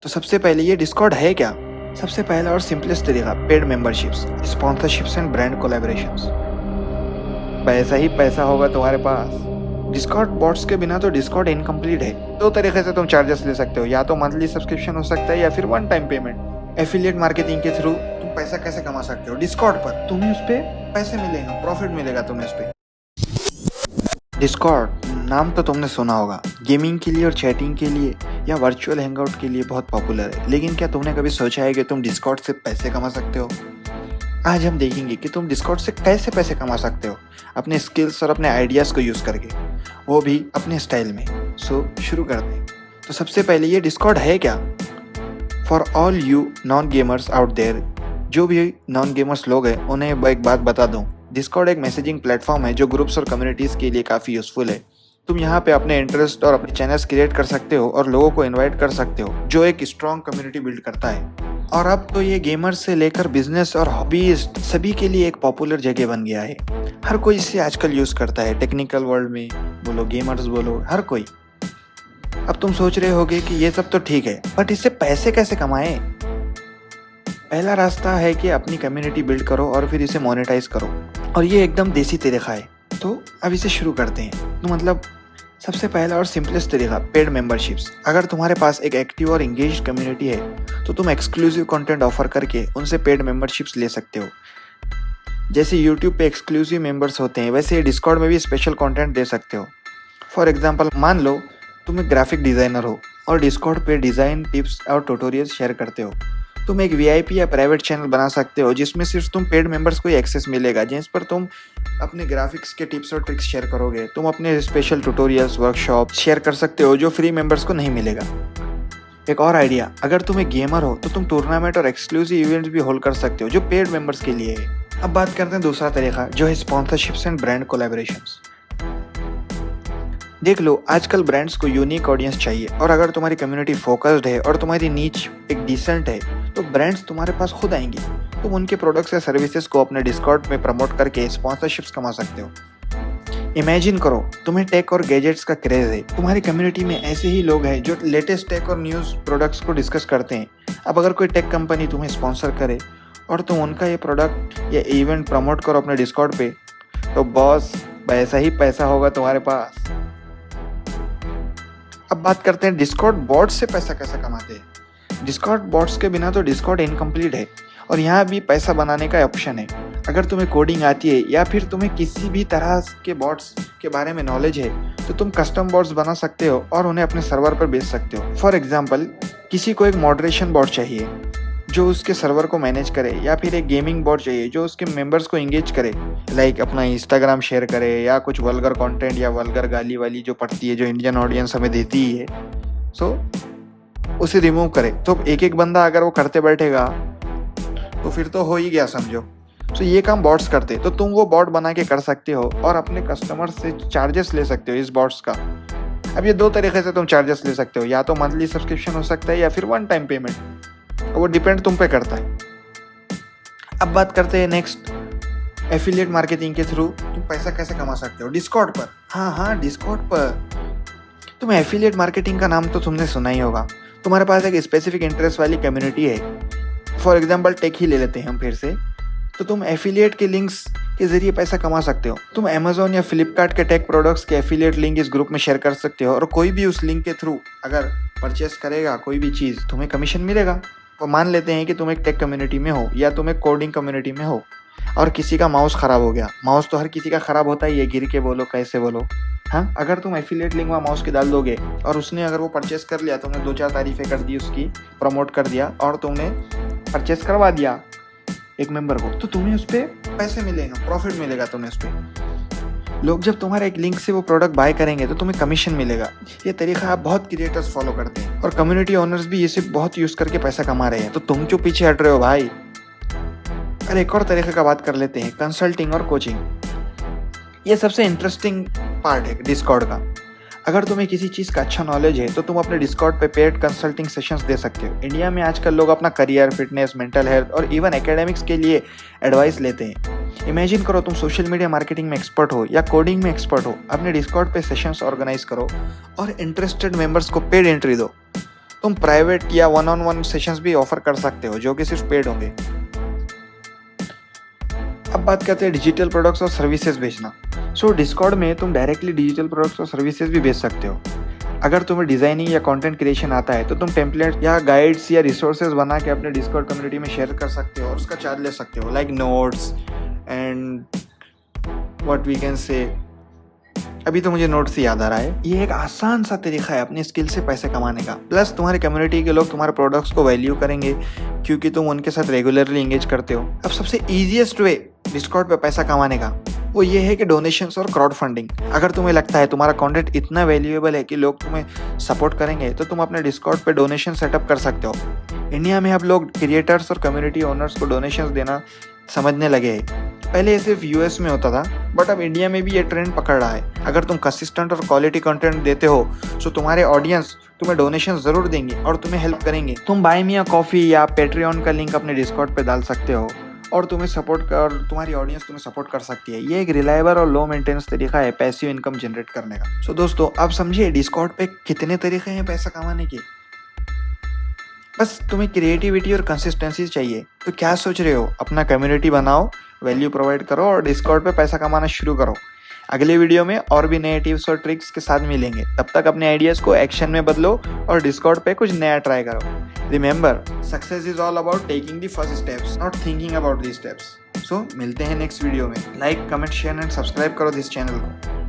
तो सबसे पहले ये डिस्कॉर्ड है क्या? सबसे पहला और सिंपलेस्ट तरीका paid memberships, sponsorships and brand collaborations. पैसा ही पैसा होगा तुम्हारे पास। डिस्कॉर्ड बॉट्स के बिना तो डिस्कॉर्ड इनकम्प्लीट है। दो तरीके से तुम चार्जेस ले सकते हो, या तो मंथली सब्सक्रिप्शन हो सकता है या फिर one time payment. Affiliate marketing के थ्रू तुम पैसा कैसे कमा सकते हो? डिस्कॉर्ड पर तुम्हें उस पर पैसे मिलेगा, प्रॉफिट मिलेगा तुम्हें उस पर। डिस्कॉर्ड नाम तो तुमने सुना होगा, गेमिंग के लिए और चैटिंग के लिए या वर्चुअल हैंगआउट के लिए बहुत पॉपुलर है। लेकिन क्या तुमने कभी सोचा है कि तुम डिस्कॉर्ड से पैसे कमा सकते हो? आज हम देखेंगे कि तुम डिस्कॉर्ड से कैसे पैसे कमा सकते हो अपने स्किल्स और अपने आइडियाज़ को यूज़ करके, वो भी अपने स्टाइल में। सो शुरू करते हैं। तो सबसे पहले ये डिस्कॉर्ड है क्या? For all you non gamers out there, जो भी नॉन गेमर्स लोग हैं उन्हें एक बात बता दूं, डिस्कॉर्ड एक मैसेजिंग प्लेटफॉर्म है जो ग्रुप्स और कम्युनिटीज़ के लिए काफ़ी यूज़फुल है। तुम यहाँ पे अपने इंटरेस्ट और अपने चैनल्स क्रिएट कर सकते हो और लोगों को इनवाइट कर सकते हो, जो एक स्ट्रॉन्ग कम्युनिटी बिल्ड करता है। और अब तो ये गेमर्स से लेकर बिजनेस और हॉबीज सभी के लिए एक पॉपुलर जगह बन गया है। हर कोई इसे आजकल यूज़ करता है, टेक्निकल वर्ल्ड में बोलो, गेमर्स बोलो, हर कोई। अब तुम सोच रहे होगे कि ये सब तो ठीक है, बट इससे पैसे कैसे कमाएं? पहला रास्ता है कि अपनी कम्युनिटी बिल्ड करो और फिर इसे मोनेटाइज करो, और ये एकदम देसी तरीका है। तो अब इसे शुरू करते हैं। तो मतलब सबसे पहला और सिंपलेस्ट तरीका पेड मेंबरशिप्स। अगर तुम्हारे पास एक एक्टिव और इंगेज्ड कम्युनिटी है तो तुम एक्सक्लूसिव कंटेंट ऑफर करके उनसे पेड मेंबरशिप्स ले सकते हो। जैसे यूट्यूब पे एक्सक्लूसिव मेंबर्स होते हैं, वैसे डिस्कॉर्ड में भी स्पेशल कंटेंट दे सकते हो। फॉर एग्जांपल, मान लो तुम एक ग्राफिक डिज़ाइनर हो और डिस्कॉर्ड पे डिज़ाइन टिप्स और ट्यूटोरियल्स शेयर करते हो। तुम एक वीआईपी या प्राइवेट चैनल बना सकते हो जिसमें सिर्फ तुम पेड मेंबर्स को ही एक्सेस मिलेगा, जिस पर तुम अपने ग्राफिक्स के टिप्स और ट्रिक्स शेयर करोगे। तुम अपने स्पेशल ट्यूटोरियल्स, वर्कशॉप शेयर कर सकते हो जो फ्री मेंबर्स को नहीं मिलेगा। एक और आइडिया, अगर तुम एक गेमर हो तो तुम टूर्नामेंट और एक्सक्लूसिव इवेंट्स भी होल्ड कर सकते हो जो पेड मेंबर्स के लिए है। अब बात करते हैं दूसरा तरीका, जो है स्पॉन्सरशिप्स एंड ब्रांड कोलैबोरेशंस। देख लो, आजकल ब्रांड्स को यूनिक ऑडियंस चाहिए, और अगर तुम्हारी कम्युनिटी फोकस्ड है और तुम्हारी नीच एक डिसेंट है तो ब्रांड्स तुम्हारे पास खुद आएंगे। तुम उनके प्रोडक्ट्स या सर्विसेज को अपने डिस्कॉर्ड में प्रमोट करके स्पॉन्सरशिप्स कमा सकते हो। इमेजिन करो, तुम्हें टेक और गैजेट्स का क्रेज है, तुम्हारी कम्युनिटी में ऐसे ही लोग हैं जो लेटेस्ट टेक और न्यूज़ प्रोडक्ट्स को डिस्कस करते हैं। अब अगर कोई टेक कंपनी तुम्हें स्पॉन्सर करे और तुम उनका ये प्रोडक्ट या इवेंट प्रमोट करो अपने डिस्कॉर्ड पे, तो बॉस पैसा ही पैसा होगा तुम्हारे पास। अब बात करते हैं डिस्कॉर्ड बॉट्स से पैसा कैसे कमाते हैं। डिस्कॉर्ड बॉट्स के बिना तो डिस्कॉर्ड इनकम्प्लीट है, और यहाँ भी पैसा बनाने का ऑप्शन है। अगर तुम्हें कोडिंग आती है या फिर तुम्हें किसी भी तरह के बॉट्स के बारे में नॉलेज है तो तुम कस्टम बॉट्स बना सकते हो और उन्हें अपने सर्वर पर बेच सकते हो। फॉर एग्जाम्पल, किसी को एक मॉडरेशन बॉट चाहिए जो उसके सर्वर को मैनेज करे, या फिर एक गेमिंग बॉट चाहिए जो उसके मेंबर्स को इंगेज करे, लाइक अपना इंस्टाग्राम शेयर करे या कुछ वल्गर कंटेंट या वल्गर गाली वाली जो पड़ती है, जो इंडियन ऑडियंस हमें देती ही है, सो उसे रिमूव करे। तो एक एक बंदा अगर वो करते बैठेगा तो फिर तो हो ही गया समझो। तो ये काम बॉट्स करते, तो तुम वो बॉट बना के कर सकते हो और अपने कस्टमर से चार्जेस ले सकते हो इस बॉट्स का। अब ये दो तरीके से तुम चार्जेस ले सकते हो, या तो मंथली सब्सक्रिप्शन हो सकता है या फिर वन टाइम पेमेंट, वो डिपेंड तुम पे करता है। अब बात करते हैं नेक्स्ट, एफिलिएट मार्केटिंग के थ्रू तुम पैसा कैसे कमा सकते हो डिस्कॉर्ड पर। हाँ, डिस्कॉर्ड पर तुम एफिलिएट मार्केटिंग का नाम तो तुमने सुना ही होगा। तुम्हारे पास एक स्पेसिफिक इंटरेस्ट वाली कम्युनिटी है, फॉर एग्जाम्पल टेक ही ले लेते हैं हम फिर से, तो तुम एफिलिएट के लिंक्स के जरिए पैसा कमा सकते हो। तुम अमेजोन या फ्लिपकार्ट के टेक प्रोडक्ट्स के एफिलिएट लिंक इस ग्रुप में शेयर कर सकते हो, और कोई भी उस लिंक के थ्रू अगर परचेस करेगा कोई भी चीज़, तुम्हें कमीशन मिलेगा। तो मान लेते हैं कि तुम एक टेक कम्युनिटी में हो या तुम एक कोडिंग कम्युनिटी में हो और किसी का माउस ख़राब हो गया। माउस तो हर किसी का ख़राब होता ही है, गिर के बोलो कैसे बोलो। हाँ, अगर तुम एफिलिएट लिंक वहाँ माउस के डाल दोगे और उसने अगर वो परचेस कर लिया, तुमने दो चार तारीफें कर दी उसकी, प्रमोट कर दिया और तुमने परचेस करवा दिया एक मेंबर को, तो तुम्हें उस पर पैसे मिलेगा, प्रॉफिट मिलेगा तुम्हें उस पर। लोग जब तुम्हारे एक लिंक से वो प्रोडक्ट बाय करेंगे तो तुम्हें कमीशन मिलेगा। ये तरीका आप बहुत क्रिएटर्स फॉलो करते हैं और कम्युनिटी ओनर्स भी इसे बहुत यूज़ करके पैसा कमा रहे हैं, तो तुम क्यों पीछे हट रहे हो भाई। अरे एक और तरीके का बात कर लेते हैं, कंसल्टिंग और कोचिंग। ये सबसे इंटरेस्टिंग पार्ट है डिस्कॉर्ड का। अगर तुम्हें किसी चीज़ का अच्छा नॉलेज है तो तुम अपने डिस्कॉर्ड पे पेड कंसल्टिंग सेशंस दे सकते हो। इंडिया में आजकल लोग अपना करियर, फिटनेस, मेंटल हेल्थ और इवन एकेडमिक्स के लिए एडवाइस लेते हैं। इमेजिन करो, तुम सोशल मीडिया मार्केटिंग में एक्सपर्ट हो या कोडिंग में एक्सपर्ट हो, अपने डिस्कॉर्ड पे सेशंस ऑर्गेनाइज करो और इंटरेस्टेड मेंबर्स को पेड एंट्री दो। तुम प्राइवेट या वन ऑन वन सेशंस भी ऑफर कर सकते हो जो कि सिर्फ पेड होंगे। अब बात करते हैं डिजिटल प्रोडक्ट्स और सर्विसेज बेचना। सो डिस्कॉर्ड में तुम डायरेक्टली डिजिटल प्रोडक्ट्स और सर्विसेज भी बेच सकते हो। अगर तुम्हें डिजाइनिंग या कंटेंट क्रिएशन आता है तो तुम टेम्पलेट या गाइड्स या रिसोर्सेज बना के अपने डिस्कॉर्ड कम्युनिटी में शेयर कर सकते हो और उसका चार्ज ले सकते हो, like notes and what we can say. अभी तो मुझे नोट्स से याद आ रहा है, ये एक आसान सा तरीका है अपनी स्किल से पैसे कमाने का। प्लस तुम्हारी कम्युनिटी के लोग तुम्हारे प्रोडक्ट्स को वैल्यू करेंगे क्योंकि तुम उनके साथ रेगुलरली एंगेज करते हो। अब सबसे ईजिएस्ट वे डिस्कॉर्ड पे पैसा कमाने का वो ये है कि डोनेशंस और क्राउड फंडिंग। अगर तुम्हें लगता है तुम्हारा कंटेंट इतना वैल्यूएबल है कि लोग तुम्हें सपोर्ट करेंगे तो तुम अपने डिस्कॉर्ड पे डोनेशन सेटअप कर सकते हो। इंडिया में अब लोग क्रिएटर्स और कम्युनिटी ओनर्स को डोनेशंस देना समझने लगे हैं। पहले ये सिर्फ यूएस में होता था, बट अब इंडिया में भी ये ट्रेंड पकड़ रहा है। अगर तुम कंसिस्टेंट और क्वालिटी कंटेंट देते हो तो तुम्हारे ऑडियंस तुम्हें डोनेशन जरूर देंगे और तुम्हें हेल्प करेंगे। तुम बाय मी अ कॉफी या पेट्रियन का लिंक अपने डिस्कॉर्ड पे डाल सकते हो और तुम्हें सपोर्ट कर तुम्हारी ऑडियंस तुम्हें सपोर्ट कर सकती है। ये एक रिलायबल और लो मेंटेनेंस तरीका है पैसिव इनकम जनरेट करने का। सो दोस्तों, आप समझिए डिस्कॉर्ड पे कितने तरीके हैं पैसा कमाने के। बस तुम्हें क्रिएटिविटी और कंसिस्टेंसी चाहिए। तो क्या सोच रहे हो, अपना कम्युनिटी बनाओ, वैल्यू प्रोवाइड करो और डिस्कॉर्ड पे पैसा कमाना शुरू करो। अगले वीडियो में और भी नए टिप्स और ट्रिक्स के साथ मिलेंगे। तब तक अपने आइडियाज को एक्शन में बदलो और डिस्कॉर्ड पे कुछ नया ट्राई करो। Remember, success is all about taking the first steps, not thinking about the steps. So मिलते हैं नेक्स्ट वीडियो में। Like, comment, share and subscribe करो दिस चैनल को।